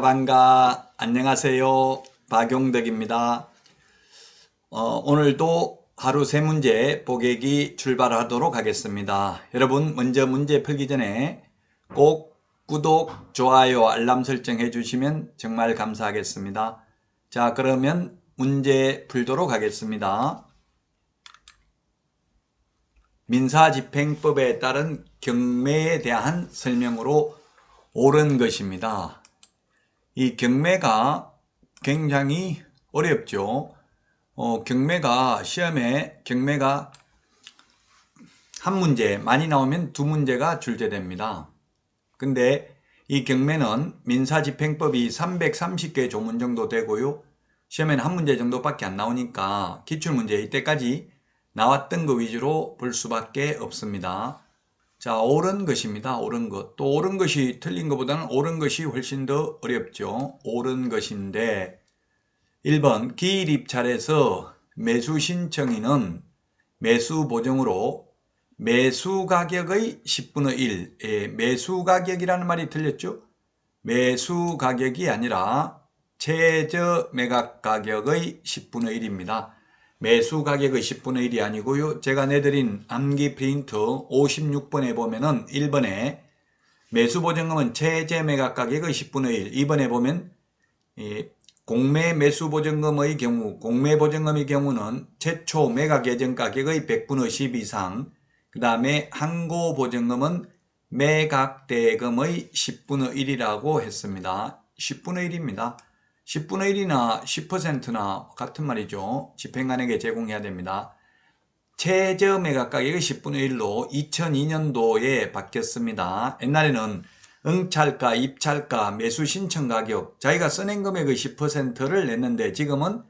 반가 안녕하세요. 박용덕입니다. 오늘도 하루 세 문제 보객이 출발하도록 하겠습니다. 여러분 먼저 문제 풀기 전에 꼭 구독, 좋아요, 알람 설정해 주시면 정말 감사하겠습니다. 자, 그러면 문제 풀도록 하겠습니다. 민사집행법에 따른 경매에 대한 설명으로 옳은 것입니다. 이 경매가 굉장히 어렵죠. 경매가 시험에 경매가 한 문제 많이 나오면 두 문제가 출제됩니다. 근데 이 경매는 민사집행법이 330개 조문 정도 되고요. 시험에는 한 문제 정도밖에 안 나오니까 기출문제 이때까지 나왔던 거 위주로 볼 수밖에 없습니다. 자, 옳은 것입니다. 옳은 것. 또 옳은 것이 틀린 것보다는 옳은 것이 훨씬 더 어렵죠. 옳은 것인데 1번 기일 입찰에서 매수 신청인은 매수 보정으로 매수 가격의 10분의 1, 매수 가격이라는 말이 틀렸죠. 매수 가격이 아니라 최저 매각 가격의 10분의 1입니다. 매수 가격의 10분의 1이 아니고요. 제가 내드린 암기 프린트 56번에 보면은 1번에 매수 보증금은 최저 매각 가격의 10분의 1, 2번에 보면 공매 매수 보증금의 경우, 공매 보증금의 경우는 최초 매각 예정 가격의 100분의 10 이상, 그 다음에 항고 보증금은 매각 대금의 10분의 1이라고 했습니다. 10분의 1입니다. 10분의 1이나 10%나 같은 말이죠. 집행관에게 제공해야 됩니다. 최저 매각 가격의 10분의 1로 2002년도에 바뀌었습니다. 옛날에는 응찰가, 입찰가, 매수 신청 가격, 자기가 써낸 금액의 10%를 냈는데 지금은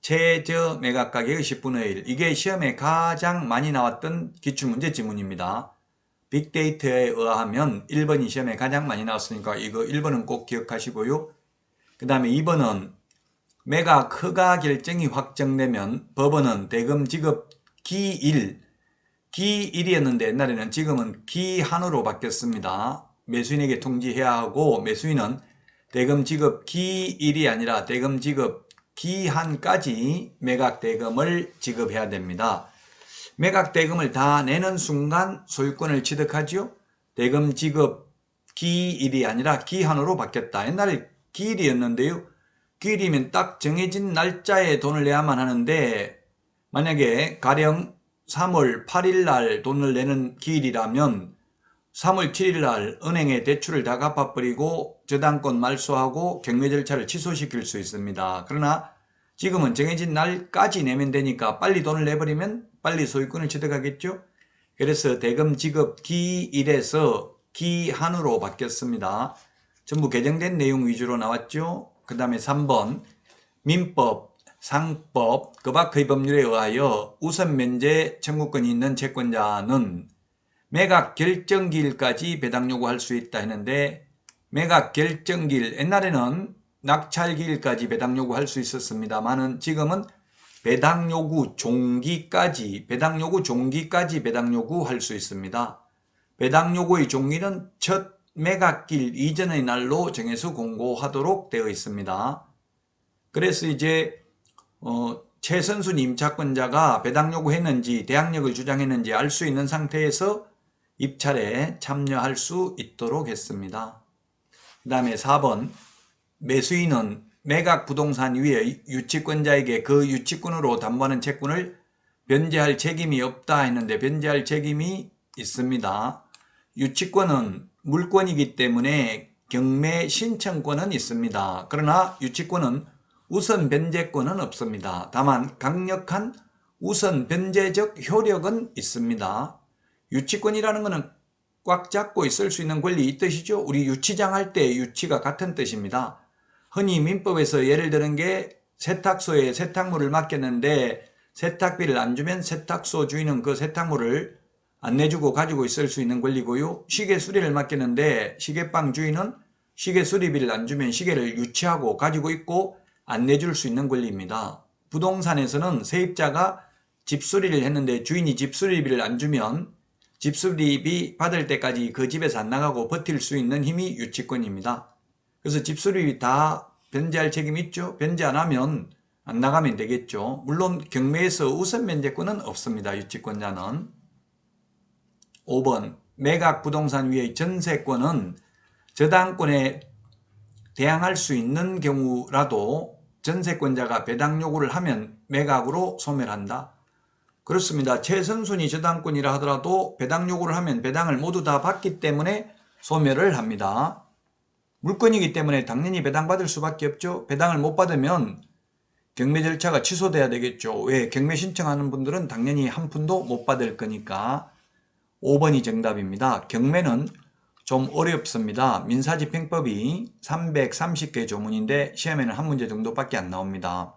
최저 매각 가격의 10분의 1. 이게 시험에 가장 많이 나왔던 기출문제 지문입니다. 빅데이터에 의하면 1번이 시험에 가장 많이 나왔으니까 이거 1번은 꼭 기억하시고요. 그 다음에 2번은 매각 허가 결정이 확정되면 법원은 대금 지급 기일이었는데 옛날에는 지금은 기한으로 바뀌었습니다. 매수인에게 통지해야 하고 매수인은 대금 지급 기일이 아니라 대금 지급 기한까지 매각 대금을 지급해야 됩니다. 매각 대금을 다 내는 순간 소유권을 취득하죠. 대금 지급 기일이 아니라 기한으로 바뀌었다. 옛날에 기일이었는데요. 기일이면 딱 정해진 날짜에 돈을 내야만 하는데 만약에 가령 3월 8일 날 돈을 내는 기일이라면 3월 7일 날 은행에 대출을 다 갚아버리고 저당권 말소하고 경매 절차를 취소시킬 수 있습니다. 그러나 지금은 정해진 날까지 내면 되니까 빨리 돈을 내버리면 빨리 소유권을 취득하겠죠. 그래서 대금 지급 기일에서 기한으로 바뀌었습니다. 전부 개정된 내용 위주로 나왔죠. 그 다음에 3번 민법, 상법, 그 밖의 법률에 의하여 우선 면제 청구권이 있는 채권자는 매각 결정기일까지 배당 요구할 수 있다 했는데 매각 결정기일, 옛날에는 낙찰기일까지 배당 요구할 수 있었습니다만은 지금은 배당 요구 종기까지 배당 요구할 수 있습니다. 배당 요구의 종기는 첫 매각기일 이전의 날로 정해서 공고하도록 되어 있습니다. 그래서 이제 최선순 임차권자가 배당 요구했는지 대항력을 주장했는지 알 수 있는 상태에서 입찰에 참여할 수 있도록 했습니다. 그 다음에 4번 매수인은 매각 부동산 위에 유치권자에게 그 유치권으로 담보하는 채권을 변제할 책임이 없다 했는데 변제할 책임이 있습니다. 유치권은 물권이기 때문에 경매 신청권은 있습니다. 그러나 유치권은 우선 변제권은 없습니다. 다만 강력한 우선 변제적 효력은 있습니다. 유치권이라는 것은 꽉 잡고 있을 수 있는 권리 이 뜻이죠. 우리 유치장 할 때 유치가 같은 뜻입니다. 흔히 민법에서 예를 드는 게 세탁소에 세탁물을 맡겼는데 세탁비를 안 주면 세탁소 주인은 그 세탁물을 안 내주고 가지고 있을 수 있는 권리고요. 시계 수리를 맡겼는데 시계방 주인은 시계 수리비를 안 주면 시계를 유치하고 가지고 있고 안 내줄 수 있는 권리입니다. 부동산에서는 세입자가 집수리를 했는데 주인이 집수리비를 안 주면 집수리비 받을 때까지 그 집에서 안 나가고 버틸 수 있는 힘이 유치권입니다. 그래서 집수리비 다 변제할 책임이 있죠. 변제 안 하면 안 나가면 되겠죠. 물론 경매에서 우선 변제권은 없습니다. 유치권자는. 5번 매각 부동산 위의 전세권은 저당권에 대항할 수 있는 경우라도 전세권자가 배당 요구를 하면 매각으로 소멸한다. 그렇습니다. 최선순위 저당권이라 하더라도 배당 요구를 하면 배당을 모두 다 받기 때문에 소멸을 합니다. 물건이기 때문에 당연히 배당받을 수밖에 없죠. 배당을 못 받으면 경매 절차가 취소돼야 되겠죠. 왜? 경매 신청하는 분들은 당연히 한 푼도 못 받을 거니까. 5번이 정답입니다. 경매는 좀 어렵습니다. 민사집행법이 330개 조문인데 시험에는 한 문제 정도밖에 안 나옵니다.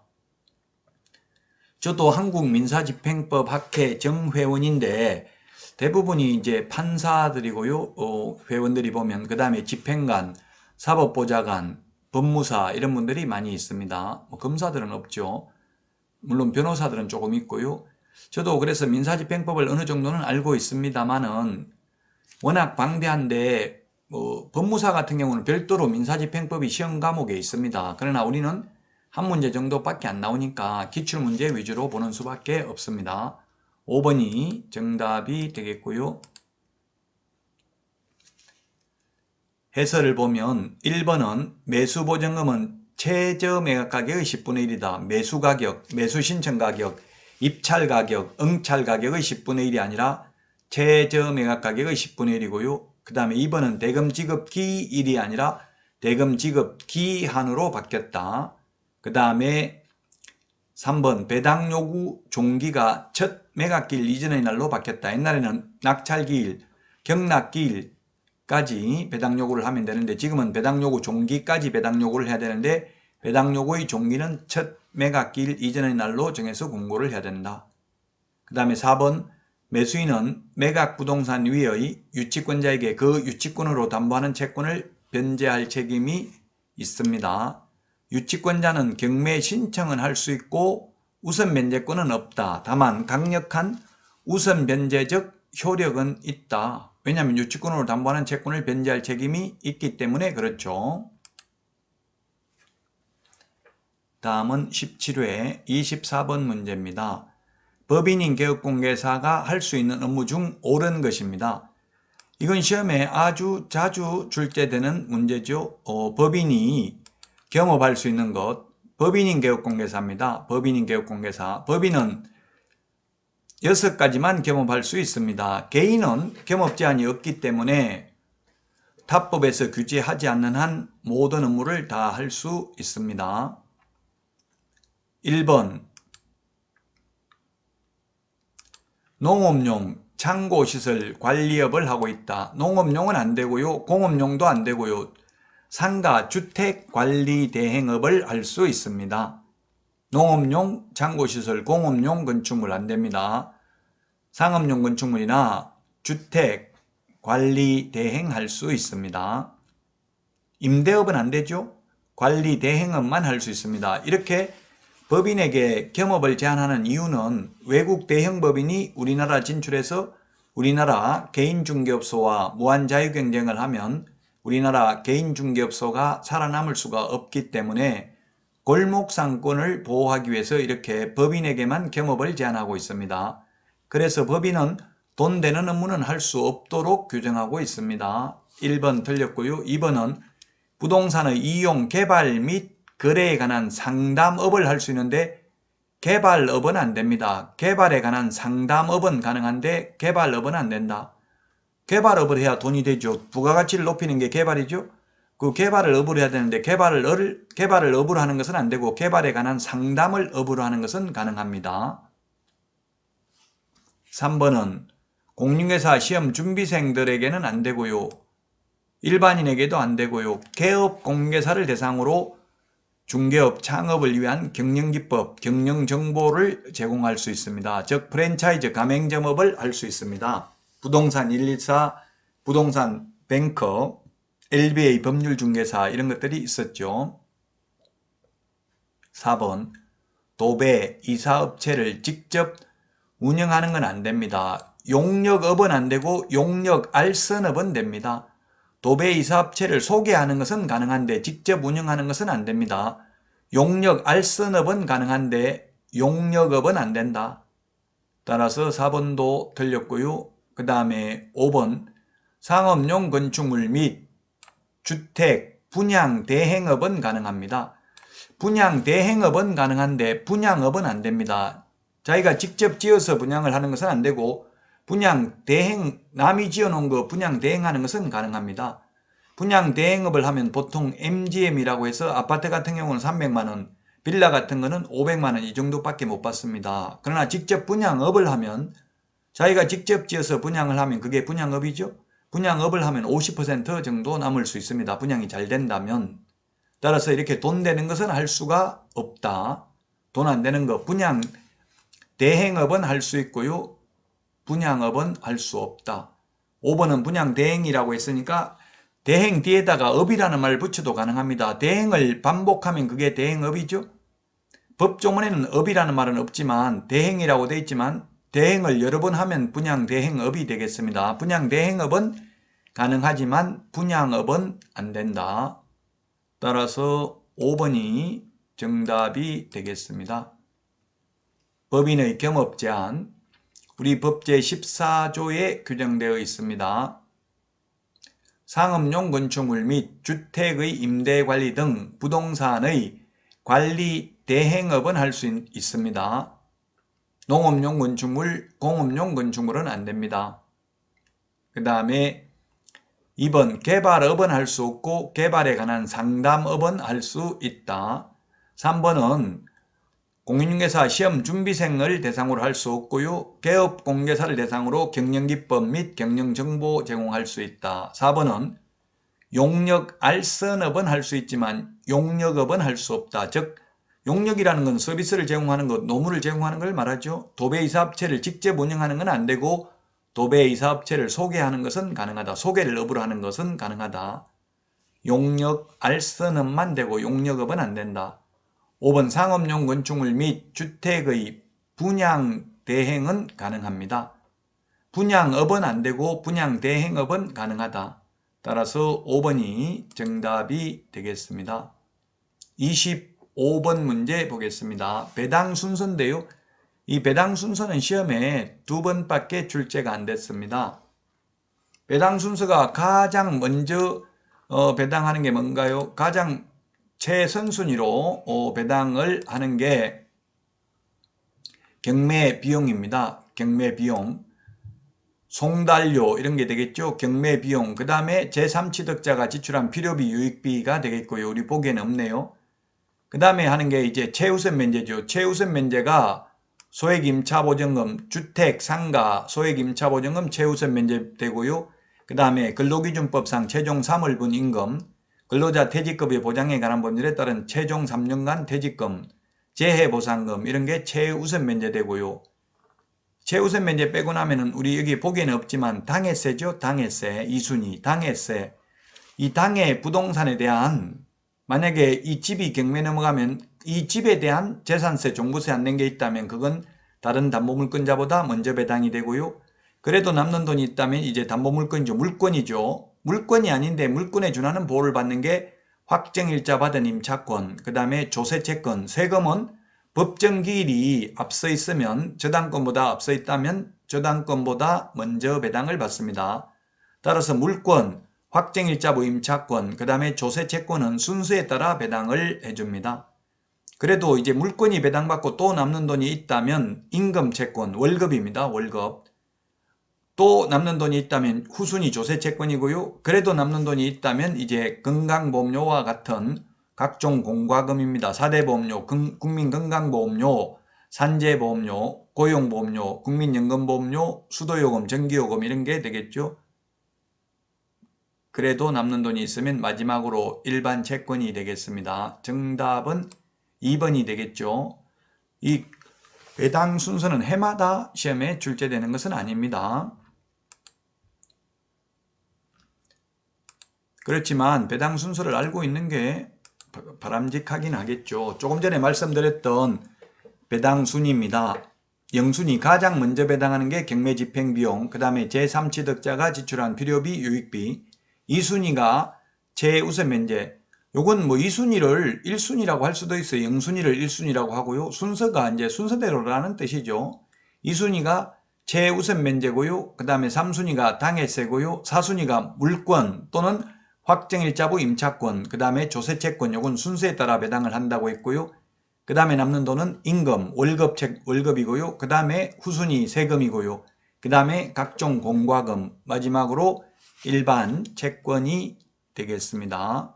저도 한국민사집행법 학회 정회원인데 대부분이 이제 판사들이고요. 회원들이 보면 그 다음에 집행관, 사법보좌관, 법무사 이런 분들이 많이 있습니다. 검사들은 없죠. 물론 변호사들은 조금 있고요. 저도 그래서 민사집행법을 어느 정도는 알고 있습니다만은 워낙 방대한데 법무사 같은 경우는 별도로 민사집행법이 시험 과목에 있습니다. 그러나 우리는 한 문제 정도밖에 안 나오니까 기출문제 위주로 보는 수밖에 없습니다. 5번이 정답이 되겠고요. 해설을 보면 1번은 매수보증금은 최저매각가격의 10분의 1이다. 매수가격, 매수신청가격, 입찰가격, 응찰가격의 10분의 1이 아니라 최저매각가격의 10분의 1이고요. 그 다음에 2번은 대금지급 기일이 아니라 대금지급 기한으로 바뀌었다. 그 다음에 3번 배당요구 종기가 첫 매각기일 이전의 날로 바뀌었다. 옛날에는 낙찰기일, 경락기일까지 배당요구를 하면 되는데 지금은 배당요구 종기까지 배당요구를 해야 되는데 배당요구의 종기는 첫 매각기일 이전의 날로 정해서 공고를 해야 된다. 그 다음에 4번 매수인은 매각부동산 위의 유치권자에게 그 유치권으로 담보하는 채권을 변제할 책임이 있습니다. 유치권자는 경매 신청은 할 수 있고 우선 변제권은 없다. 다만 강력한 우선 변제적 효력은 있다. 왜냐하면 유치권으로 담보하는 채권을 변제할 책임이 있기 때문에 그렇죠. 다음은 17회 24번 문제입니다. 법인인 개업공개사가 할 수 있는 업무 중 옳은 것입니다. 이건 시험에 아주 자주 출제되는 문제죠. 법인이 겸업할 수 있는 것, 법인인 개업공개사입니다. 법인인 개업공개사. 법인은 6가지만 겸업할 수 있습니다. 개인은 겸업 제한이 없기 때문에 타법에서 규제하지 않는 한 모든 업무를 다 할 수 있습니다. 1번 농업용 창고시설 관리업을 하고 있다. 농업용은 안 되고요. 공업용도 안 되고요. 상가 주택관리대행업을 할 수 있습니다. 농업용 창고시설, 공업용 건축물 안 됩니다. 상업용 건축물이나 주택관리대행 할 수 있습니다. 임대업은 안 되죠. 관리대행업만 할 수 있습니다. 이렇게 법인에게 겸업을 제한하는 이유는 외국 대형법인이 우리나라 진출해서 우리나라 개인중개업소와 무한자유경쟁을 하면 우리나라 개인중개업소가 살아남을 수가 없기 때문에 골목상권을 보호하기 위해서 이렇게 법인에게만 겸업을 제한하고 있습니다. 그래서 법인은 돈 되는 업무는 할 수 없도록 규정하고 있습니다. 1번 틀렸고요. 2번은 부동산의 이용, 개발 및 거래에 관한 상담업을 할 수 있는데 개발업은 안 됩니다. 개발에 관한 상담업은 가능한데 개발업은 안 된다. 개발업을 해야 돈이 되죠. 부가가치를 높이는 게 개발이죠. 그 개발을 업으로 해야 되는데 개발을 업으로 하는 것은 안 되고 개발에 관한 상담을 업으로 하는 것은 가능합니다. 3번은 공인중개사 시험 준비생들에게는 안 되고요. 일반인에게도 안 되고요. 개업공개사를 대상으로 중개업 창업을 위한 경영기법, 경영정보를 제공할 수 있습니다. 즉 프랜차이즈 가맹점업을 할 수 있습니다. 부동산 114, 부동산 뱅커, LBA 법률중개사 이런 것들이 있었죠. 4번 도배, 이사업체를 직접 운영하는 건 안 됩니다. 용역업은 안 되고 용역알선업은 됩니다. 도배, 이사업체를 소개하는 것은 가능한데 직접 운영하는 것은 안 됩니다. 용역알선업은 가능한데 용역업은 안 된다. 따라서 4번도 틀렸고요. 그 다음에 5번 상업용 건축물 및 주택, 분양, 대행업은 가능합니다. 분양, 대행업은 가능한데 분양업은 안 됩니다. 자기가 직접 지어서 분양을 하는 것은 안 되고 분양, 대행, 남이 지어놓은 거 분양, 대행하는 것은 가능합니다. 분양, 대행업을 하면 보통 MGM이라고 해서 아파트 같은 경우는 300만원, 빌라 같은 거는 500만원 이 정도밖에 못 받습니다. 그러나 직접 분양업을 하면 자기가 직접 지어서 분양을 하면 그게 분양업이죠. 분양업을 하면 50% 정도 남을 수 있습니다. 분양이 잘 된다면. 따라서 이렇게 돈 되는 것은 할 수가 없다. 돈 안 되는 거 분양 대행업은 할 수 있고요. 분양업은 할 수 없다. 5번은 분양 대행이라고 했으니까 대행 뒤에다가 업이라는 말을 붙여도 가능합니다. 대행을 반복하면 그게 대행업이죠. 법조문에는 업이라는 말은 없지만 대행이라고 되어 있지만 대행을 여러 번 하면 분양 대행업이 되겠습니다. 분양 대행업은 가능하지만 분양업은 안 된다. 따라서 5번이 정답이 되겠습니다. 법인의 겸업 제한, 우리 법 제14조에 규정되어 있습니다. 상업용 건축물 및 주택의 임대관리 등 부동산의 관리 대행업은 할 수 있습니다. 농업용 건축물, 공업용 건축물은 안 됩니다. 그 다음에 2번 개발업은 할 수 없고 개발에 관한 상담업은 할 수 있다. 3번은 공인중개사 시험준비생을 대상으로 할 수 없고요. 개업공개사를 대상으로 경영기법 및 경영정보 제공할 수 있다. 4번은 용역알선업은 할 수 있지만 용역업은 할 수 없다. 즉 용역이라는 건 서비스를 제공하는 것, 노무를 제공하는 걸 말하죠. 도배이사업체를 직접 운영하는 건 안 되고 도배이사업체를 소개하는 것은 가능하다. 소개를 업으로 하는 것은 가능하다. 용역알선업만 되고 용역업은 안 된다. 5번 상업용 건축물 및 주택의 분양 대행은 가능합니다. 분양업은 안 되고 분양 대행업은 가능하다. 따라서 5번이 정답이 되겠습니다. 25번 문제 보겠습니다. 배당 순서인데요. 이 배당 순서는 시험에 2번밖에 출제가 안 됐습니다. 배당 순서가 가장 먼저 배당하는 게 뭔가요? 가장 최선순위로 배당을 하는 게 경매비용입니다. 경매비용, 송달료 이런 게 되겠죠. 경매비용, 그 다음에 제3취득자가 지출한 필요비, 유익비가 되겠고요. 우리 보기에는 없네요. 그 다음에 하는 게 이제 최우선 면제죠. 최우선 면제가 소액임차보증금, 주택, 상가, 소액임차보증금 최우선 면제되고요. 그 다음에 근로기준법상 최종 3월 분 임금, 근로자 퇴직급여 보장에 관한 법률에 따른 최종 3년간 퇴직금, 재해보상금 이런 게 최우선 면제되고요. 최우선 면제 빼고 나면은 우리 여기 보기에는 없지만 당해세죠. 당해세 2순위 당해세. 이 당해 부동산에 대한 만약에 이 집이 경매 넘어가면 이 집에 대한 재산세, 종부세 안 낸 게 있다면 그건 다른 담보물권자보다 먼저 배당이 되고요. 그래도 남는 돈이 있다면 이제 담보물권이죠. 물권이죠. 물권이 아닌데 물권에 준하는 보호를 받는 게 확정일자 받은 임차권, 그 다음에 조세채권, 세금은 법정기일이 앞서 있으면 저당권보다 앞서 있다면 저당권보다 먼저 배당을 받습니다. 따라서 물권, 확정일자 부임차권, 그 다음에 조세채권은 순서에 따라 배당을 해줍니다. 그래도 이제 물권이 배당받고 또 남는 돈이 있다면 임금채권, 월급입니다. 월급. 또 남는 돈이 있다면 후순위 조세채권이고요. 그래도 남는 돈이 있다면 이제 건강보험료와 같은 각종 공과금입니다. 4대 보험료, 국민건강보험료, 산재보험료, 고용보험료, 국민연금보험료, 수도요금, 전기요금 이런 게 되겠죠. 그래도 남는 돈이 있으면 마지막으로 일반 채권이 되겠습니다. 정답은 2번이 되겠죠. 이 배당 순서는 해마다 시험에 출제되는 것은 아닙니다. 그렇지만 배당 순서를 알고 있는 게 바람직하긴 하겠죠. 조금 전에 말씀드렸던 배당 순위입니다. 0순위 가장 먼저 배당하는 게 경매 집행비용, 그 다음에 제3취득자가 지출한 필요비, 유익비. 2순위가 최우선 면제. 요건 뭐 2순위를 1순위라고 할 수도 있어요. 0순위를 1순위라고 하고요. 순서가 이제 순서대로라는 뜻이죠. 2순위가 최우선 면제고요. 그 다음에 3순위가 당해세고요. 4순위가 물권 또는 확정일자부 임차권, 그 다음에 조세채권, 요건 순서에 따라 배당을 한다고 했고요. 그 다음에 남는 돈은 임금, 월급이고요. 그 다음에 후순위 세금이고요. 그 다음에 각종 공과금, 마지막으로 일반 채권이 되겠습니다.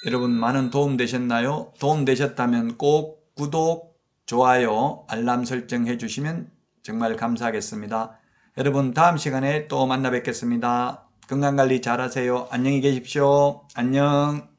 여러분 많은 도움 되셨나요? 도움 되셨다면 꼭 구독, 좋아요, 알람 설정 해주시면 정말 감사하겠습니다. 여러분 다음 시간에 또 만나 뵙겠습니다. 건강관리 잘하세요. 안녕히 계십시오. 안녕.